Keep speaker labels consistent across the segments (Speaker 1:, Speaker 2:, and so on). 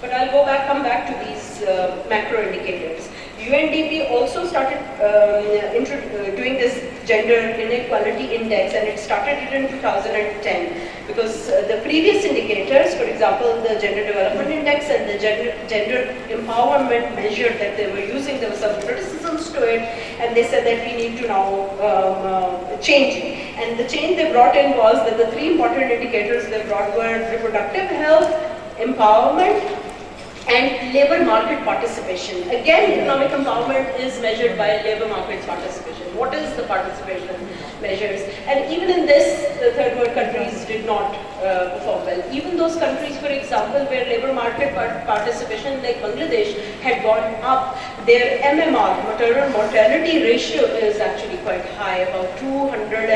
Speaker 1: But I'll come back to these macro indicators. UNDP also started doing this gender inequality index, and it started it in 2010 because the previous indicators, for example, the gender development index and the gender empowerment measure that they were using, there were some criticisms to it, and they said that we need to now change it. And the change they brought in was that the three important indicators they brought were reproductive health, empowerment, and labor market participation. Again, economic empowerment is measured by labor market participation. What is the participation measures? And even in this, the third world countries did not perform well. Even those countries, for example, where labor market participation, like Bangladesh, had gone up, their MMR, maternal mortality ratio, is actually quite high, about 200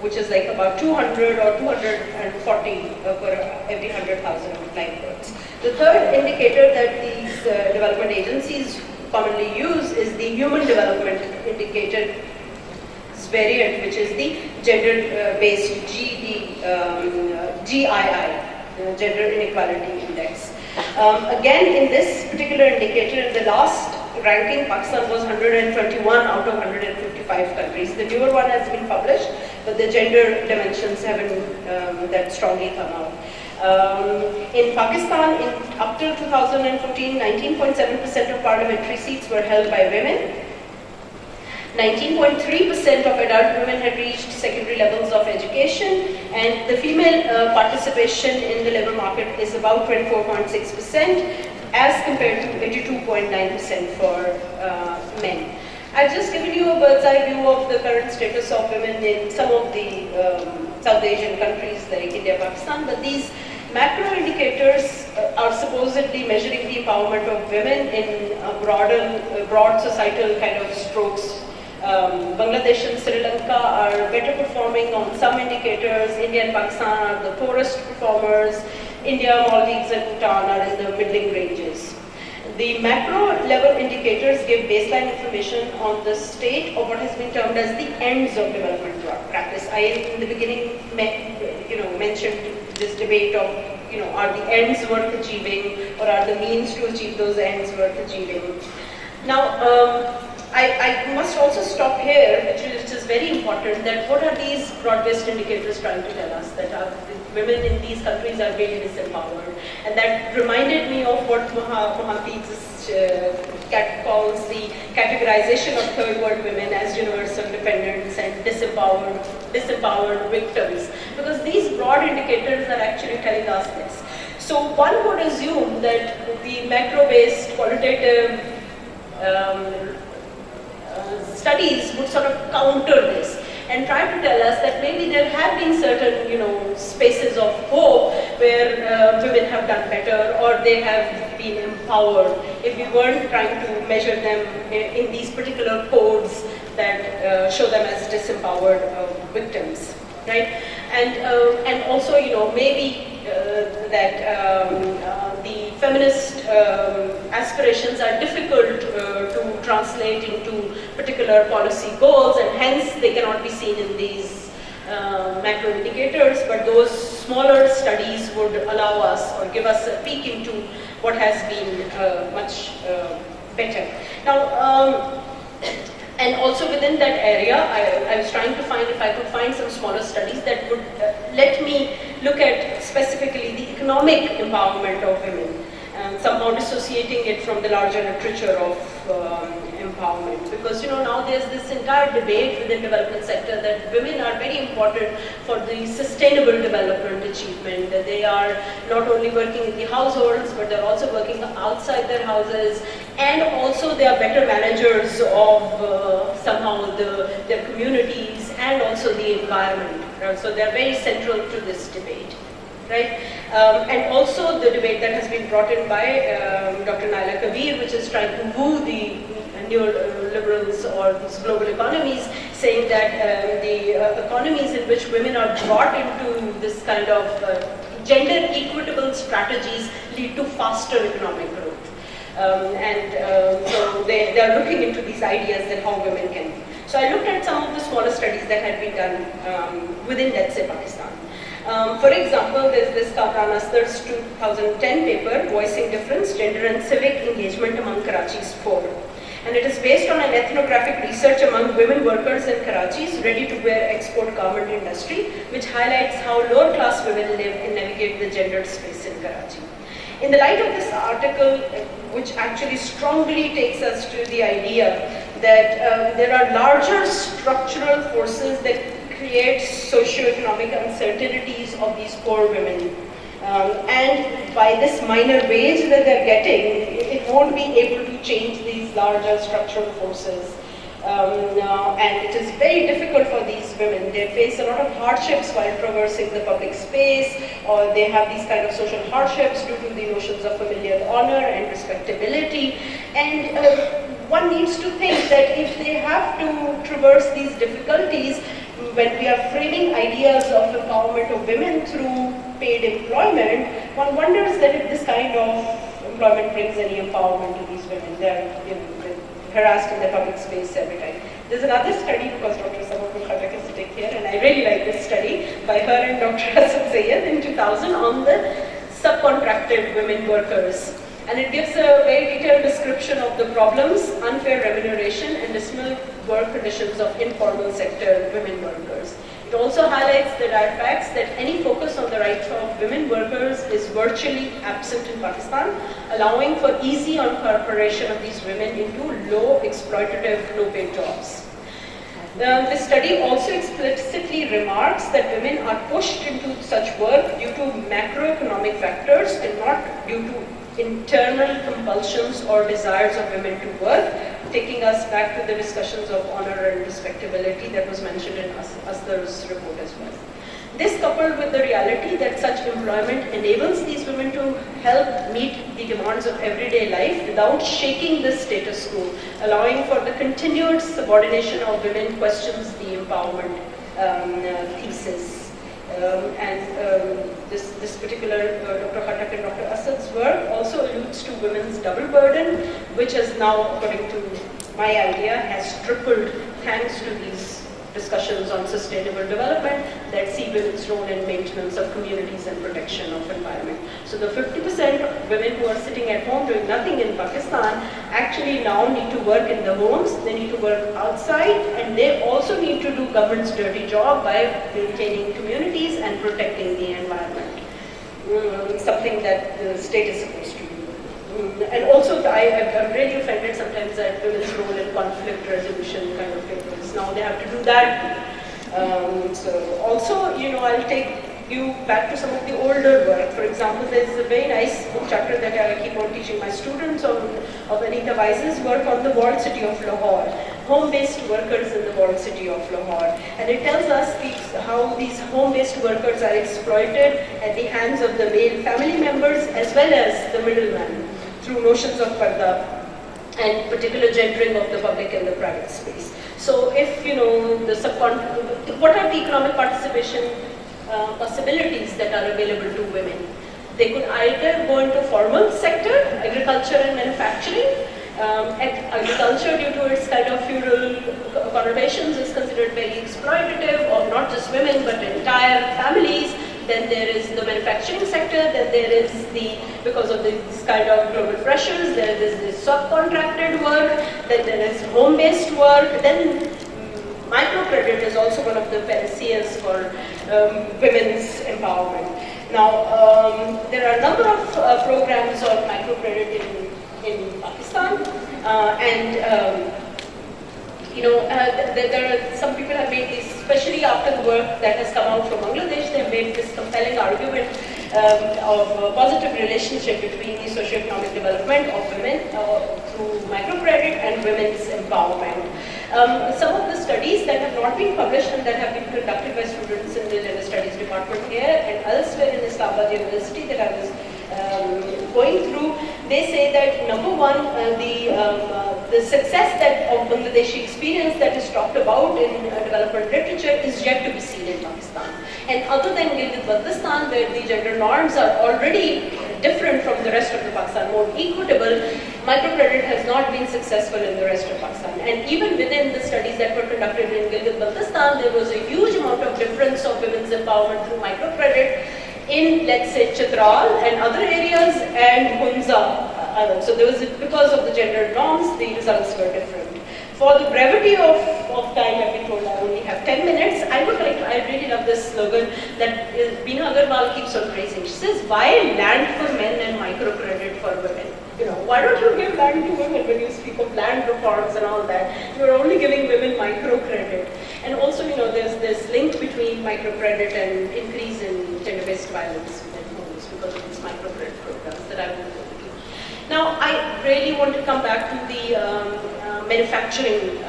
Speaker 1: which is like about 200 or 240 per every 100,000 of live births. The third indicator that these development agencies commonly use is the Human Development Indicator variant, which is the gender-based GII, Gender Inequality Index. Again, in this particular indicator, in the last ranking, Pakistan was 121 out of 155 countries. The newer one has been published, but the gender dimensions haven't that strongly come out. In Pakistan, up till 2014, 19.7% of parliamentary seats were held by women. 19.3% of adult women had reached secondary levels of education, and the female participation in the labor market is about 24.6% as compared to 82.9% for men. I've just given you a bird's eye view of the current status of women in some of the South Asian countries like India, Pakistan, but these macro indicators are supposedly measuring the empowerment of women in broad societal kind of strokes. Bangladesh and Sri Lanka are better performing on some indicators. India and Pakistan are the poorest performers. India, Maldives and Bhutan are in the middling ranges. The macro level indicators give baseline information on the state of what has been termed as the ends of development practice. I, in the beginning, mentioned this debate of, are the ends worth achieving, or are the means to achieve those ends worth achieving? Now, I must also stop here, which is very important, that what are these broad-based indicators trying to tell us? That women in these countries are really disempowered. And that reminded me of what Mohamed's calls the categorization of third world women as universal dependents and disempowered victims. Because these broad indicators are actually telling us this. So one would assume that the macro-based qualitative studies would sort of counter this and try to tell us that maybe there have been certain, spaces of hope where women have done better or they have been empowered if we weren't trying to measure them in these particular codes that show them as disempowered victims, right? And also, maybe that the feminist aspirations are difficult to translate into particular policy goals, and hence they cannot be seen in these macro indicators, but those smaller studies would allow us or give us a peek into what has been much better. Now, and also within that area, I was trying to find if I could find some smaller studies that would let me look at specifically the economic empowerment of women, somehow dissociating it from the larger literature of empowerment. Because now there's this entire debate within the development sector that women are very important for the sustainable development achievement. That they are not only working in the households, but they're also working outside their houses, and also they are better managers of somehow their communities and also the environment. So they're very central to this debate. Right? And also the debate that has been brought in by Dr. Naila Kabir, which is trying to woo the neoliberals or these global economies, saying that the economies in which women are brought into this kind of gender equitable strategies lead to faster economic growth. So they are looking into these ideas that how women can. So I looked at some of the smaller studies that had been done within, let's say, Pakistan. For example, there's this Kamran Astar's 2010 paper, Voicing Difference, Gender and Civic Engagement Among Karachi's Poor. And it is based on an ethnographic research among women workers in Karachi's ready-to-wear export garment industry, which highlights how lower-class women live and navigate the gendered space in Karachi. In the light of this article, which actually strongly takes us to the idea that there are larger structural forces that create socio-economic uncertainties of these poor women. And by this minor wage that they're getting, it won't be able to change these larger structural forces. And it is very difficult for these women. They face a lot of hardships while traversing the public space, or they have these kind of social hardships due to the notions of familial honor and respectability. And one needs to think that if they have to traverse these difficulties, when we are framing ideas of empowerment of women through paid employment, one wonders that if this kind of employment brings any empowerment to these women. They're harassed in the public space every time. There's another study, because Dr. Saeed is sitting here, and I really like this study by her and Dr. Saeed in 2000 on the subcontracted women workers. And it gives a very detailed description of the problems, unfair remuneration, and dismal work conditions of informal sector women workers. It also highlights the dire facts that any focus on the rights of women workers is virtually absent in Pakistan, allowing for easy incorporation of these women into low exploitative, low-paid jobs. The study also explicitly remarks that women are pushed into such work due to macroeconomic factors and not due to internal compulsions or desires of women to work, taking us back to the discussions of honor and respectability that was mentioned in Astar's report as well. This, coupled with the reality that such employment enables these women to help meet the demands of everyday life without shaking the status quo, allowing for the continued subordination of women, questions the empowerment thesis. This particular Dr. Khattak and Dr. Asad's work also alludes to women's double burden, which is now, according to my idea, has tripled thanks to these discussions on sustainable development that see women's role in maintenance of communities and protection of environment. So the 50% of women who are sitting at home doing nothing in Pakistan actually now need to work in the homes, they need to work outside, and they also need to do government's dirty job by maintaining communities and protecting the environment. Something that the state is supposed to do. And also, I'm really offended sometimes at women's role in conflict resolution kind of papers. Now they have to do that. So also, I'll take you back to some of the older work. For example, there's a very nice book chapter that I keep on teaching my students of Anita Wise's work on the walled city of Lahore, home-based workers in the walled city of Lahore. And it tells us how these home-based workers are exploited at the hands of the male family members as well as the middleman through notions of parda and particular gendering of the public and the private space. So if, what are the economic participation possibilities that are available to women? They could either go into formal sector, agriculture and manufacturing. Agriculture, due to its kind of feudal connotations, is considered very exploitative of not just women but entire families. Then there is the manufacturing sector, then there is because of this kind of global pressures, there is this subcontracted work, then there is home-based work, then microcredit is also one of the panaceas for women's empowerment. Now, there are a number of programs on microcredit in Pakistan, there are some people have made this, especially after the work that has come out from Bangladesh, they have made this compelling argument of a positive relationship between the socio-economic development of women through microcredit and women's empowerment. Some of the studies that have not been published and that have been conducted by students in the Gender Studies department here and elsewhere in Islamabad University that I was going through, they say that number one, the success of Bangladeshi experience that is talked about in development literature is yet to be seen in Pakistan. And other than Gilgit-Baltistan, where the gender norms are already different from the rest of the Pakistan more equitable, microcredit has not been successful in the rest of Pakistan. And even within the studies that were conducted in Gilgit-Baltistan, there was a huge amount of difference of women's empowerment through microcredit in, let's say, Chitral and other areas, and Hunza. So there was, because of the gender norms, the results were different. For the brevity of time, I've been told I only have 10 minutes. I really love this slogan that Beena Agarwal keeps on praising. She says, why land for men and microcredit for women? You know, why don't you give land to women when you speak of land reforms and all that? You're only giving women microcredit. And also, you know, there's this link between microcredit and increase in gender-based violence within homes because of these microcredit programs that I will go into. Now, I really want to come back to the manufacturing,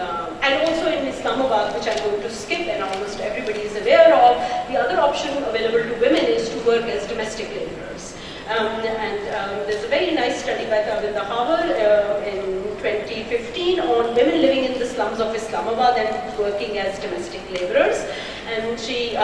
Speaker 1: and also in Islamabad, which I'm going to skip and almost everybody is aware of, the other option available to women is to work as domestic laborers. There's a very nice study by Tavinda Havar in 2015 on women living in the slums of Islamabad and working as domestic laborers. And she,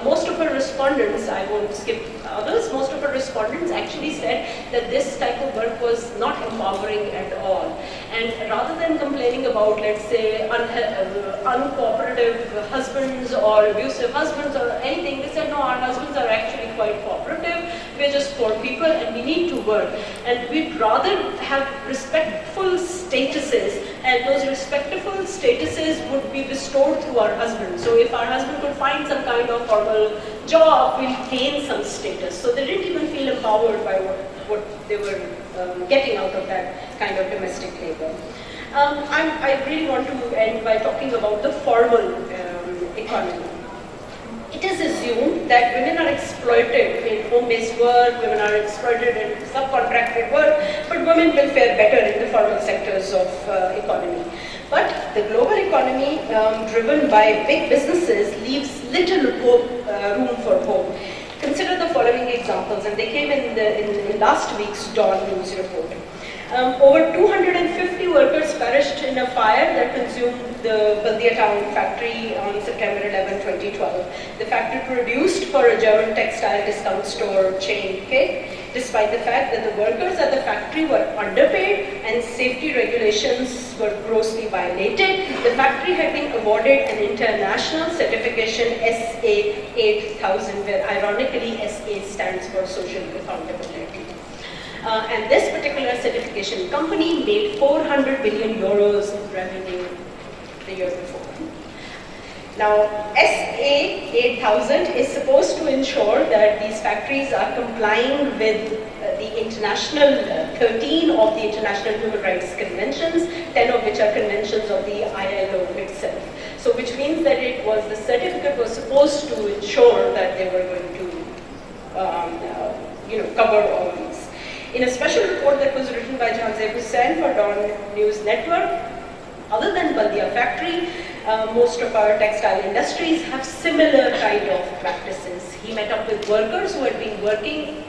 Speaker 1: most of her respondents, I won't skip others, most of her respondents actually said that this type of work was not empowering at all. And rather than complaining about, let's say, uncooperative husbands or abusive husbands or anything, they said, no, our husbands are actually quite cooperative, we're just poor people and we need to work. And we'd rather have respectful statuses, and those respectful statuses would be bestowed through our husbands. So if our husband could find some kind of formal job, we'll gain some status. So they didn't even feel empowered by what they were getting out of that kind of domestic labor. I really want to end by talking about the formal economy. It is assumed that women are exploited in home-based work, women are exploited in subcontracted work, but women will fare better in the formal sectors of economy. But the global economy, driven by big businesses, leaves little room for hope. Consider the following examples, and they came in last week's Dawn News report. Over 250 workers perished in a fire that consumed the Baldia Town factory on September 11, 2012. The factory produced for a German textile discount store chain, okay? Despite the fact that the workers at the factory were underpaid and safety regulations were grossly violated, the factory had been awarded an international certification SA 8000, where ironically SA stands for Social Accountability. And this particular certification company made 400 billion euros in revenue the year before. Now, SA 8000 is supposed to ensure that these factories are complying with the international 13 of the International Human Rights Conventions, 10 of which are conventions of the ILO itself. So, which means that the certificate was supposed to ensure that they were going to, cover all these. In a special report that was written by Janzeb Hussain for Dawn News Network, other than Baldia factory, most of our textile industries have similar kind of practices. He met up with workers who had been working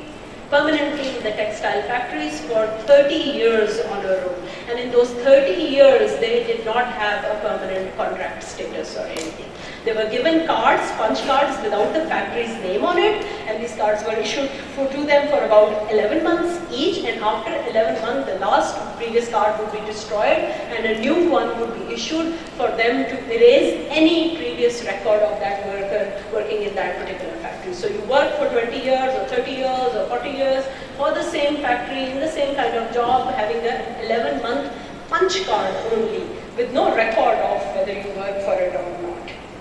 Speaker 1: permanently in the textile factories for 30 years on a row. And in those 30 years, they did not have a permanent contract status or anything. They were given cards, punch cards without the factory's name on it, and these cards were issued to them for about 11 months each, and after 11 months, the last previous card would be destroyed, and a new one would be issued for them to erase any previous record of that worker working in that particular factory. So you work for 20 years, or 30 years, or 40 years for the same factory, in the same kind of job, having an 11-month punch card only, with no record of whether you work for it or not.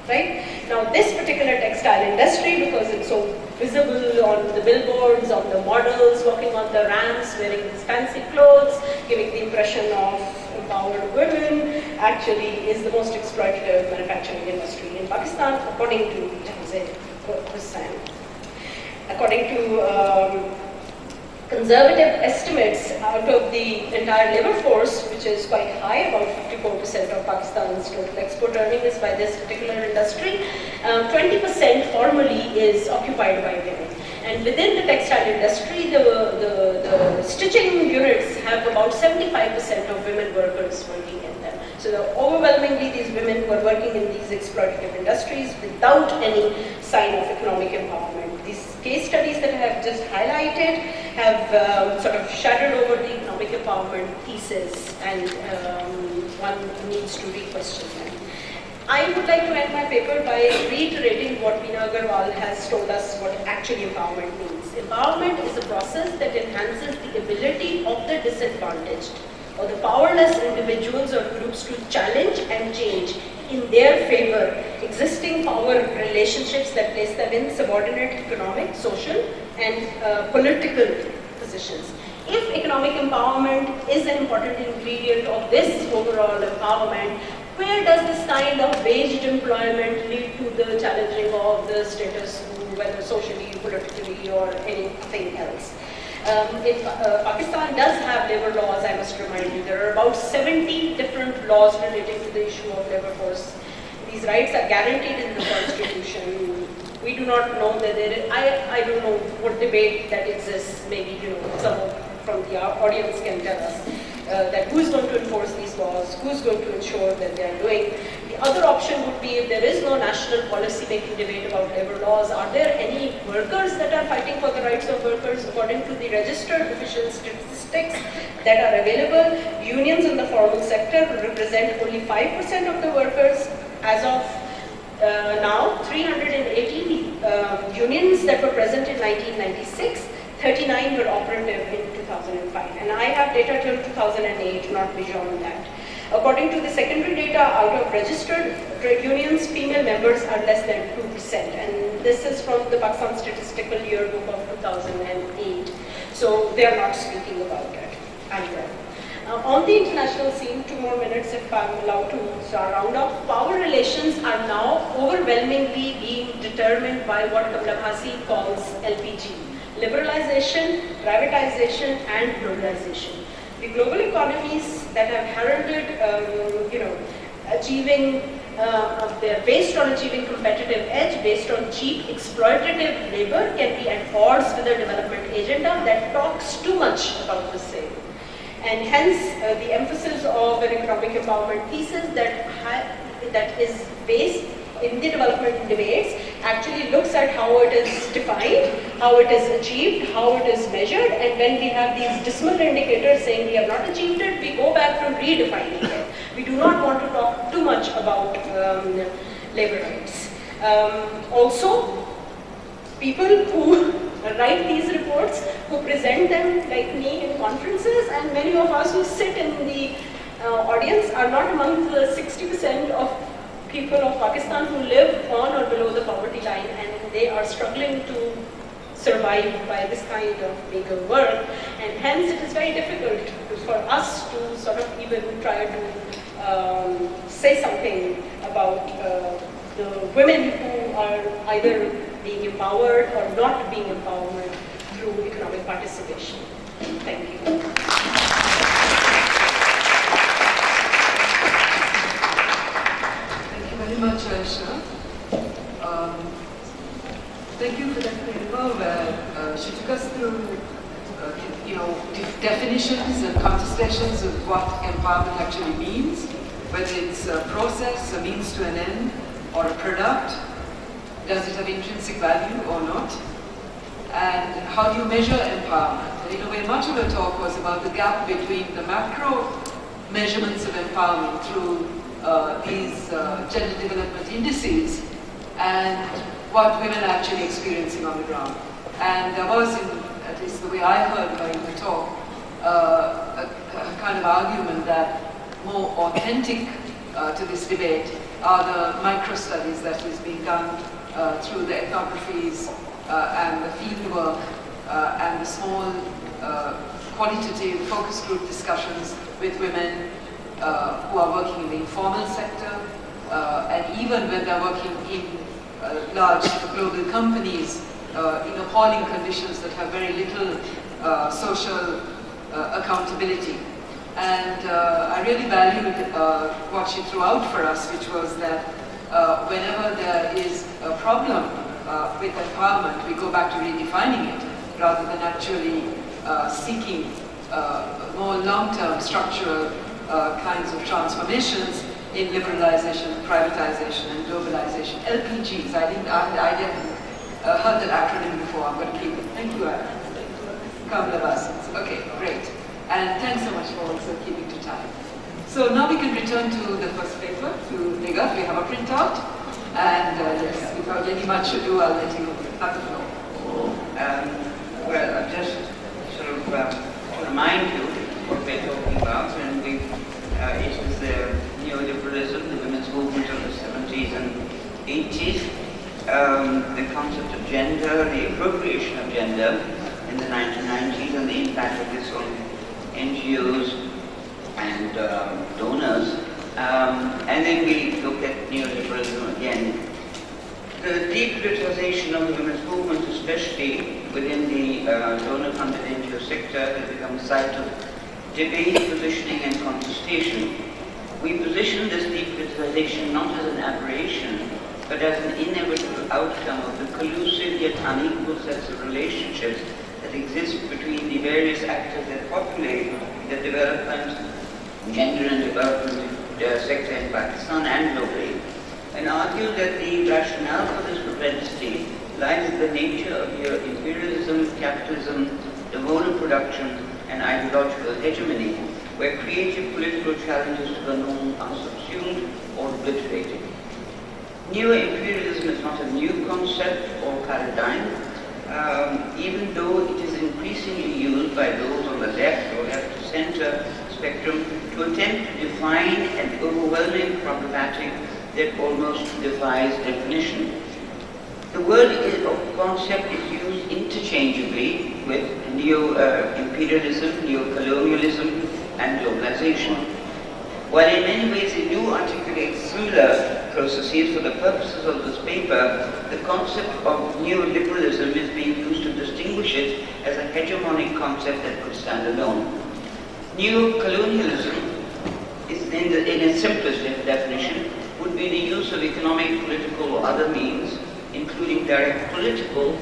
Speaker 1: Right? Now this particular textile industry, because it's so visible on the billboards, on the models, walking on the ramps, wearing these fancy clothes, giving the impression of empowered women, actually is the most exploitative manufacturing industry in Pakistan, according to Janzeb Hussain. According to conservative estimates, out of the entire labor force, which is quite high, about 54% of Pakistan's total export earnings by this particular industry, 20% formally is occupied by women. And within the textile industry, the stitching units have have about 75% of women workers working in them. So overwhelmingly, these women were working in these exploitative industries without any sign of economic empowerment. These case studies that I have just highlighted have sort of shadowed over the economic empowerment thesis, and one needs to re-question them. I would like to end my paper by reiterating what Meena Agarwal has told us what actually empowerment means. Empowerment is a process that enhances the ability of the disadvantaged or the powerless individuals or groups to challenge and change in their favor existing power relationships that place them in subordinate economic, social, and political positions. If economic empowerment is an important ingredient of this overall empowerment, where does this kind of waged employment lead to the challenging of the status quo, whether socially, politically, or anything else? Pakistan does have labor laws, I must remind you. There are about 70 different laws relating to the issue of labor force. These rights are guaranteed in the Constitution. We do not know that there is, I don't know what debate that exists. Maybe, someone from the audience can tell us. That who is going to enforce these laws, who is going to ensure that they are doing. The other option would be if there is no national policy making debate about labor laws, are there any workers that are fighting for the rights of workers? According to the registered official statistics that are available, unions in the formal sector represent only 5% of the workers. As of now, 380 unions that were present in 1996, 39 were operative in 2005, and I have data till 2008, not beyond that. According to the secondary data, out of registered trade unions, female members are less than 2%, and this is from the Pakistan Statistical Yearbook of 2008. So they are not speaking about it either. On the international scene, 2 more minutes if I'm allowed to round up, power relations are now overwhelmingly being determined by what Kamala Bhasi calls LPG. Liberalization, privatization, and globalization. The global economies that have heralded, achieving, they're based on achieving competitive edge, based on cheap exploitative labor, can be at odds with a development agenda that talks too much about the same. And hence, the emphasis of an economic empowerment thesis that is based in the development debates actually looks at how it is defined, how it is achieved, how it is measured, and when we have these dismal indicators saying we have not achieved it, we go back to redefining it. We do not want to talk too much about labor rights. Also, people who write these reports, who present them like me in conferences, and many of us who sit in the audience are not among the 60% of people of Pakistan who live on or below the poverty line, and they are struggling to survive by this kind of meager work, and hence it is very difficult for us to sort of even try to say something about the women who are either being empowered or not being empowered through economic participation. Thank you.
Speaker 2: Very much, Aisha. Thank you for that paper where she took us through, definitions and contestations of what empowerment actually means, whether it's a process, a means to an end, or a product. Does it have intrinsic value or not? And how do you measure empowerment? In a way, much of her talk was about the gap between the macro measurements of empowerment through these gender development indices and what women are actually experiencing on the ground. And there was, at least the way I heard her in the talk, a kind of argument that more authentic to this debate are the micro-studies that is being done through the ethnographies and the field work and the small qualitative focus group discussions with women who are working in the informal sector, and even when they're working in large global companies in appalling conditions that have very little social accountability. And I really valued what she threw out for us, which was that whenever there is a problem with empowerment, we go back to redefining it rather than actually seeking more long-term structural kinds of transformations in liberalization, privatization, and globalization. LPGs, I didn't heard that acronym before. I'm going to keep it. Thank you, Anna. Kamala. Okay, great. And thanks so much for also keeping to time. So now we can return to the first paper, to Nighat. We have a printout. And yes, without any much ado, I'll let you have the floor.
Speaker 3: Well, I'll just sort of to remind you what we're talking about, and it was the neoliberalism, the women's movement of the 70s and 80s, the concept of gender, the appropriation of gender in the 1990s, and the impact of this on NGOs and donors. And then we look at neoliberalism again. The depoliticization of the women's movement, especially within the donor-funded NGO sector, has become a site of debate, positioning, and contestation. We position this depoliticization not as an aberration, but as an inevitable outcome of the collusive yet unequal sets of relationships that exist between the various actors that populate the development, gender and development sector in Pakistan and globally, and argue that the rationale for this propensity lies in the nature of your imperialism, capitalism, the mode of production, and ideological hegemony, where creative political challenges to the norm are subsumed or obliterated. Neo-imperialism is not a new concept or paradigm, even though it is increasingly used by those on the left or left to center spectrum to attempt to define an overwhelming problematic that almost defies definition. The word or concept is used interchangeably with neo-imperialism, neo-colonialism, and globalization. While in many ways it do articulate similar processes, for the purposes of this paper, the concept of neoliberalism is being used to distinguish it as a hegemonic concept that could stand alone. Neo-colonialism is, in its simplest definition, would be the use of economic, political, or other means, including direct political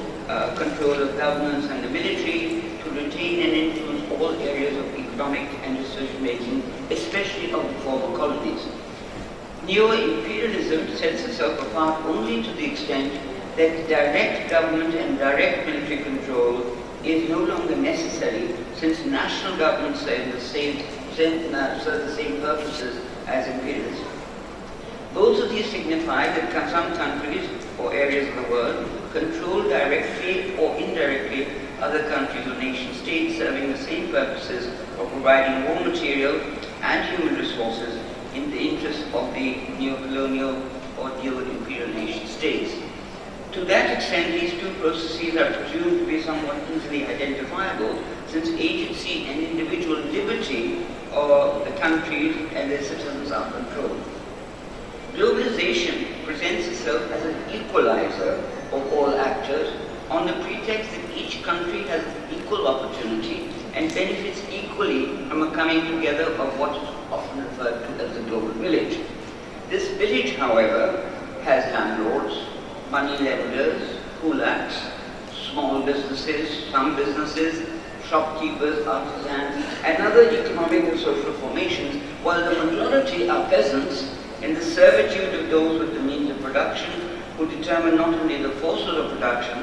Speaker 3: control of governments and the military, to retain and influence all areas of economic and decision-making, especially of the former colonies. Neo-imperialism sets itself apart only to the extent that direct government and direct military control is no longer necessary, since national governments serve the same purposes as imperialism. Both of these signify that some countries or areas of the world control directly or indirectly other countries or nation states, serving the same purposes of providing raw material and human resources in the interest of the neo-colonial or neo-imperial nation states. To that extent, these two processes are presumed to be somewhat easily identifiable, since agency and individual liberty of the countries and their citizens are controlled. Globalization presents itself as an equalizer of all actors on the pretext that each country has equal opportunity and benefits equally from a coming together of what is often referred to as the global village. This village, however, has landlords, money levelers, kulaks, small businesses, some businesses, shopkeepers, artisans, and other economic and social formations, while the majority are peasants in the servitude of those with the means of production, who determine not only the forces of production,